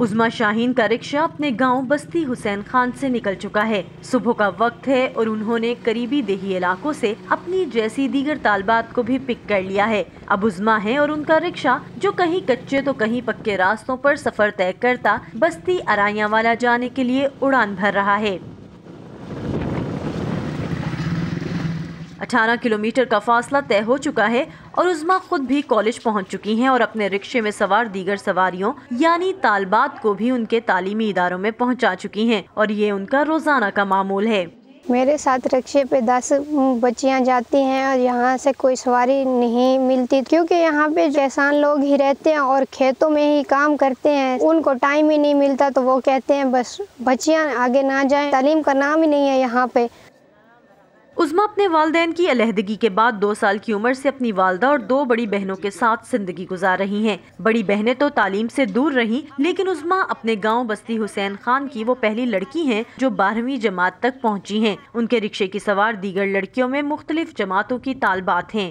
عظمیٰ شاہین کا رکشہ اپنے گاؤں بستی حسین خان سے نکل چکا ہے۔ صبح کا وقت ہے اور انہوں نے قریبی دیہی علاقوں سے اپنی جیسی دیگر طالبات کو بھی پک کر لیا ہے۔ اب عظمیٰ ہے اور ان کا رکشہ جو کہیں کچے تو کہیں پکے راستوں پر سفر طے کرتا بستی ارائیاں والا جانے کے لیے اڑان بھر رہا ہے۔ 18 کلومیٹر کا فاصلہ طے ہو چکا ہے اور عظمیٰ خود بھی کالج پہنچ چکی ہیں اور اپنے رکشے میں سوار دیگر سواریوں یعنی طالبات کو بھی ان کے تعلیمی اداروں میں پہنچا چکی ہیں اور یہ ان کا روزانہ کا معمول ہے۔ میرے ساتھ رکشے پہ 10 بچیاں جاتی ہیں اور یہاں سے کوئی سواری نہیں ملتی کیونکہ یہاں پہ کسان لوگ ہی رہتے ہیں اور کھیتوں میں ہی کام کرتے ہیں، ان کو ٹائم ہی نہیں ملتا تو وہ کہتے ہیں بس بچیاں آگے نہ جائیں، تعلیم کا نام ہی نہیں ہے یہاں پہ۔ عظمیٰ اپنے والدین کی علیحدگی کے بعد 2 سال کی عمر سے اپنی والدہ اور 2 بڑی بہنوں کے ساتھ زندگی گزار رہی ہیں۔ بڑی بہنیں تو تعلیم سے دور رہیں لیکن عظمیٰ اپنے گاؤں بستی حسین خان کی وہ پہلی لڑکی ہیں جو 12ویں جماعت تک پہنچی ہیں۔ ان کے رکشے کی سوار دیگر لڑکیوں میں مختلف جماعتوں کی طالبات ہیں۔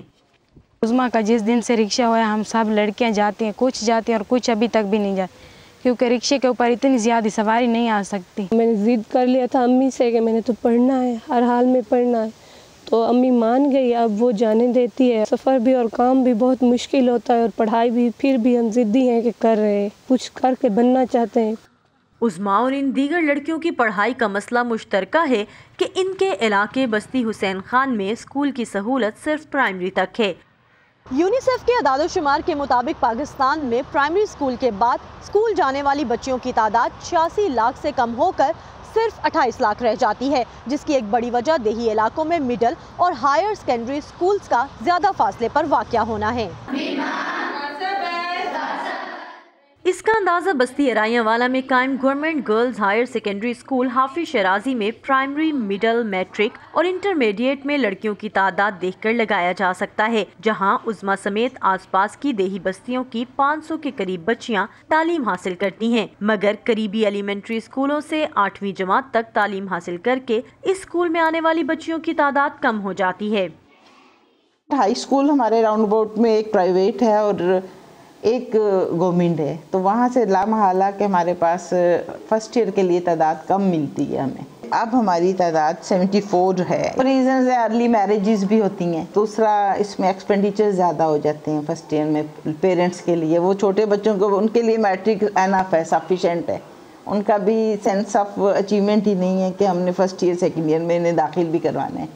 عظمیٰ کا جس دن سے رکشہ ہوا ہم سب لڑکیاں جاتی ہیں، کچھ جاتی ہیں اور کچھ ابھی تک بھی نہیں جاتی کیونکہ رکشے کے اوپر اتنی زیادہ سواری نہیں آ سکتی۔ میں نے ضد کر لیا تھا امی سے کہ میں نے تو پڑھنا ہے، ہر حال میں پڑھنا ہے، تو امی مان گئی، اب وہ جانے دیتی ہے۔ سفر بھی اور کام بھی بہت مشکل ہوتا ہے اور پڑھائی بھی، پھر بھی ہم ضدی ہیں کہ کر رہے ہیں، کچھ کر کے بننا چاہتے ہیں۔ عظمیٰ اور ان دیگر لڑکیوں کی پڑھائی کا مسئلہ مشترکہ ہے کہ ان کے علاقے بستی حسین خان میں اسکول کی سہولت صرف پرائمری تک ہے۔ یونیسیف کے اعداد و شمار کے مطابق پاکستان میں پرائمری اسکول کے بعد اسکول جانے والی بچیوں کی تعداد 86 لاکھ سے کم ہو کر صرف 28 لاکھ رہ جاتی ہے، جس کی ایک بڑی وجہ دیہی علاقوں میں مڈل اور ہائر سیکنڈری اسکولز کا زیادہ فاصلے پر واقع ہونا ہے۔ اس کا اندازہ بستی ارائیاں والا میں قائم government girls higher secondary school Hafiz Shirazi میں پرائمری، مڈل، میٹرک اور انٹرمیڈیٹ میں لڑکیوں کی تعداد دیکھ کر لگایا جا سکتا ہے، جہاں عظمیٰ سمیت آس پاس کی دیہی بستیوں کی 500 کے قریب بچیاں تعلیم حاصل کرتی ہیں، مگر قریبی ایلیمنٹری اسکولوں سے 8ویں جماعت تک تعلیم حاصل کر کے اس اسکول میں آنے والی بچیوں کی تعداد کم ہو جاتی ہے۔ ہائی اسکول ہمارے راؤنڈ اباؤٹ میں ایک پرائیویٹ ہے اور ایک گورنمنٹ ہے، تو وہاں سے لامحالہ کہ ہمارے پاس فرسٹ ایئر کے لیے تعداد کم ملتی ہے ہمیں۔ اب ہماری تعداد 74 ہے۔ ریزنز ہے ارلی میرجز بھی ہوتی ہیں، دوسرا اس میں ایکسپینڈیچر زیادہ ہو جاتے ہیں فرسٹ ایئر میں پیرنٹس کے لیے، وہ چھوٹے بچوں کو ان کے لیے میٹرک انف ہے، سفیشینٹ ہے، ان کا بھی سینس آف اچیومنٹ ہی نہیں ہے کہ ہم نے فرسٹ ایئر سیکنڈ ایئر میں انہیں داخل بھی کروانا ہے۔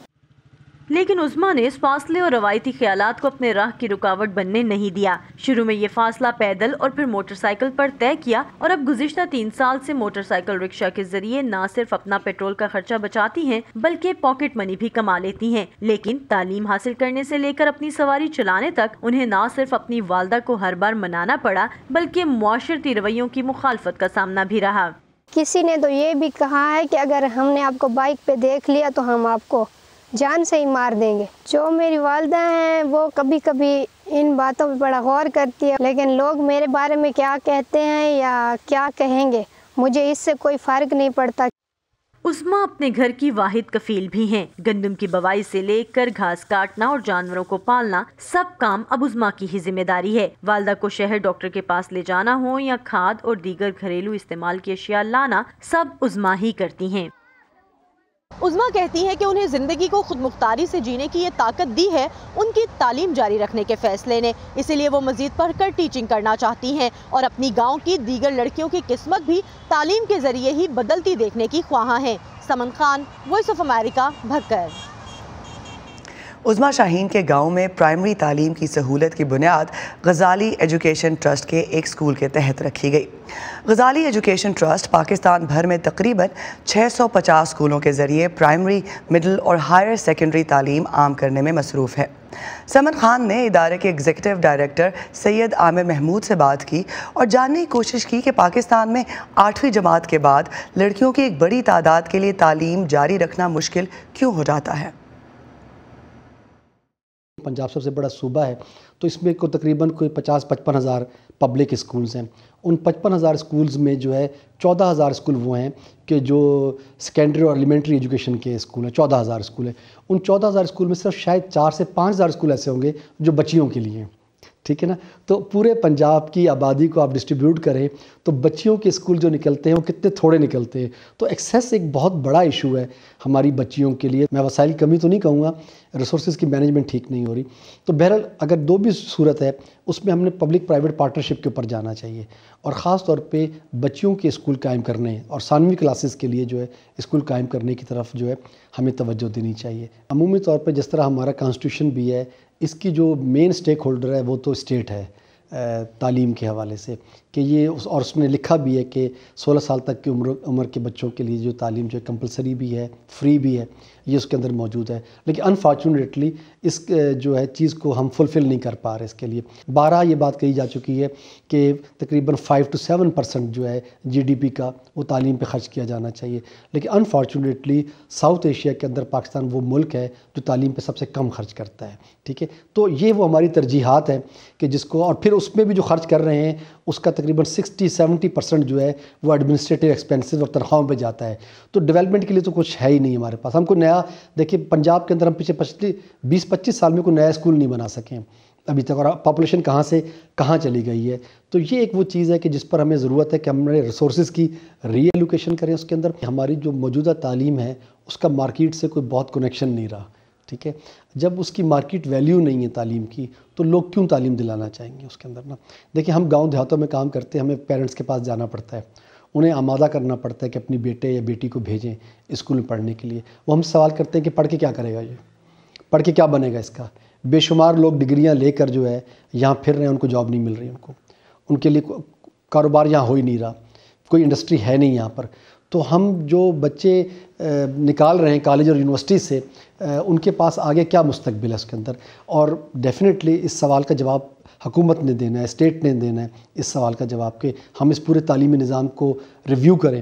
لیکن عظمیٰ نے اس فاصلے اور روایتی خیالات کو اپنے راہ کی رکاوٹ بننے نہیں دیا۔ شروع میں یہ فاصلہ پیدل اور پھر موٹر سائیکل پر طے کیا اور اب گزشتہ 3 سال سے موٹر سائیکل رکشہ کے ذریعے نہ صرف اپنا پیٹرول کا خرچہ بچاتی ہیں بلکہ پاکٹ منی بھی کما لیتی ہیں۔ لیکن تعلیم حاصل کرنے سے لے کر اپنی سواری چلانے تک انہیں نہ صرف اپنی والدہ کو ہر بار منانا پڑا بلکہ معاشرتی رویوں کی مخالفت کا سامنا بھی رہا۔ کسی نے تو یہ بھی کہا ہے کہ اگر ہم نے آپ کو بائک پہ دیکھ لیا تو ہم آپ کو جان سے ہی مار دیں گے۔ جو میری والدہ ہیں وہ کبھی کبھی ان باتوں پہ بڑا غور کرتی ہے، لیکن لوگ میرے بارے میں کیا کہتے ہیں یا کیا کہیں گے مجھے اس سے کوئی فرق نہیں پڑتا۔ عظمیٰ اپنے گھر کی واحد کفیل بھی ہیں۔ گندم کی بوائی سے لے کر گھاس کاٹنا اور جانوروں کو پالنا سب کام اب عظمیٰ کی ہی ذمہ داری ہے۔ والدہ کو شہر ڈاکٹر کے پاس لے جانا ہو یا کھاد اور دیگر گھریلو استعمال کی اشیاء لانا سب عظمیٰ ہی کرتی ہیں۔ عظمیٰ کہتی ہیں کہ انہیں زندگی کو خود مختاری سے جینے کی یہ طاقت دی ہے ان کی تعلیم جاری رکھنے کے فیصلے نے، اسی لیے وہ مزید پڑھ کر ٹیچنگ کرنا چاہتی ہیں اور اپنی گاؤں کی دیگر لڑکیوں کی قسمت بھی تعلیم کے ذریعے ہی بدلتی دیکھنے کی خواہاں ہیں۔ Saman Khan, voice of America, Bhakkar. Uzma Shaheen کے گاؤں میں پرائمری تعلیم کی سہولت کی بنیاد غزالی ایجوکیشن ٹرسٹ کے ایک اسکول کے تحت رکھی گئی۔ غزالی ایجوکیشن ٹرسٹ پاکستان بھر میں تقریباً 650 اسکولوں کے ذریعے پرائمری، مڈل اور ہائر سیکنڈری تعلیم عام کرنے میں مصروف ہے۔ سمن خان نے ادارے کے ایگزیکٹو ڈائریکٹر سید عامر محمود سے بات کی اور جاننے کی کوشش کی کہ پاکستان میں 8ویں جماعت کے بعد لڑکیوں کی ایک بڑی تعداد کے لیے تعلیم جاری رکھنا مشکل کیوں ہو جاتا ہے۔ پنجاب سب سے بڑا صوبہ ہے تو اس میں تقریباً کوئی 50-55 ہزار پبلک اسکولز ہیں۔ ان 55 ہزار اسکولز میں جو ہے 14 ہزار اسکول وہ ہیں کہ جو سیکنڈری اور ایلیمنٹری ایجوکیشن کے اسکول ہیں، 14 ہزار اسکول ہیں۔ ان 14 ہزار اسکول میں صرف شاید 4 سے 5 ہزار اسکول ایسے ہوں گے جو بچیوں کے لیے ہیں۔ ٹھیک ہے نا. تو پورے پنجاب کی آبادی کو آپ ڈسٹریبیوٹ کریں تو بچیوں کے اسکول جو نکلتے ہیں وہ کتنے تھوڑے نکلتے ہیں. تو ایکسیس ایک بہت بڑا ایشو ہے ہماری بچیوں کے لیے. میں وسائل کمی تو نہیں کہوں گا, ریسورسز کی مینجمنٹ ٹھیک نہیں ہو رہی. تو بہرحال اگر دو بھی صورت ہے اس میں ہم نے پبلک پرائیویٹ پارٹنرشپ کے اوپر جانا چاہیے, اور خاص طور پہ بچیوں کے اسکول قائم کرنے اور ثانوی کلاسز کے لیے جو ہے اسکول قائم کرنے کی طرف جو ہے ہمیں توجہ دینی چاہیے. عمومی طور پہ جس طرح ہمارا کانسٹیٹیوشن بھی ہے, اس کی جو مین سٹیک ہولڈر ہے وہ تو اسٹیٹ ہے تعلیم کے حوالے سے, کہ یہ اور اس میں لکھا بھی ہے کہ 16 سال تک کی عمر کے بچوں کے لیے جو تعلیم جو ہے کمپلسری بھی ہے, فری بھی ہے, یہ اس کے اندر موجود ہے. لیکن انفارچونیٹلی اس جو ہے چیز کو ہم فلفل نہیں کر پا رہے. اس کے لیے بارہا یہ بات کہی جا چکی ہے کہ تقریباً 5 سے 7% جو ہے GDP کا وہ تعلیم پہ خرچ کیا جانا چاہیے. لیکن انفارچونیٹلی ساؤتھ ایشیا کے اندر پاکستان وہ ملک ہے جو تعلیم پہ سب سے کم خرچ کرتا ہے. ٹھیک ہے, تو یہ وہ ہماری ترجیحات ہیں کہ جس کو, اور پھر اس میں بھی جو خرچ کر رہے ہیں اس کا تقریباً 60-70% جو ہے وہ ایڈمنسٹریٹو ایکسپینسز اور تنخواہوں پہ جاتا ہے. تو ڈیولپمنٹ کے لیے تو کچھ ہے ہی نہیں ہمارے پاس. ہم کو نیا دیکھیے پنجاب کے اندر ہم پچھلے 20-25 سال میں کوئی نیا اسکول نہیں بنا سکے ابھی تک, اور پاپولیشن کہاں سے کہاں چلی گئی ہے. تو یہ ایک وہ چیز ہے کہ جس پر ہمیں ضرورت ہے کہ ہم نے ریسورسز کی ری ایلوکیشن کریں. اس کے اندر ہماری جو موجودہ تعلیم ہے اس کا مارکیٹ سے کوئی بہت کنیکشن نہیں رہا. ٹھیک ہے, جب اس کی مارکیٹ ویلیو نہیں ہے تعلیم کی تو لوگ کیوں تعلیم دلانا چاہیں گے اس کے اندر نا. دیکھیں ہم گاؤں دیہاتوں میں کام کرتے ہیں, ہمیں پیرنٹس کے پاس جانا پڑتا ہے, انہیں آمادہ کرنا پڑتا ہے کہ اپنی بیٹے یا بیٹی کو بھیجیں اسکول میں پڑھنے کے لیے. وہ ہم سوال کرتے ہیں کہ پڑھ کے کیا کرے گا, یہ پڑھ کے کیا بنے گا اس کا. بے شمار لوگ ڈگریاں لے کر جو ہے یہاں پھر رہے ہیں, ان کو جاب نہیں مل رہی, ان کے لیے کاروبار یہاں ہو ہی نہیں رہا, کوئی انڈسٹری ہے نہیں یہاں پر. تو ہم جو بچے نکال رہے ہیں کالج اور یونیورسٹی سے, ان کے پاس آگے کیا مستقبل ہے اس کے اندر. اور ڈیفینیٹلی اس سوال کا جواب حکومت نے دینا ہے, اسٹیٹ نے دینا ہے اس سوال کا جواب, کہ ہم اس پورے تعلیمی نظام کو ریویو کریں.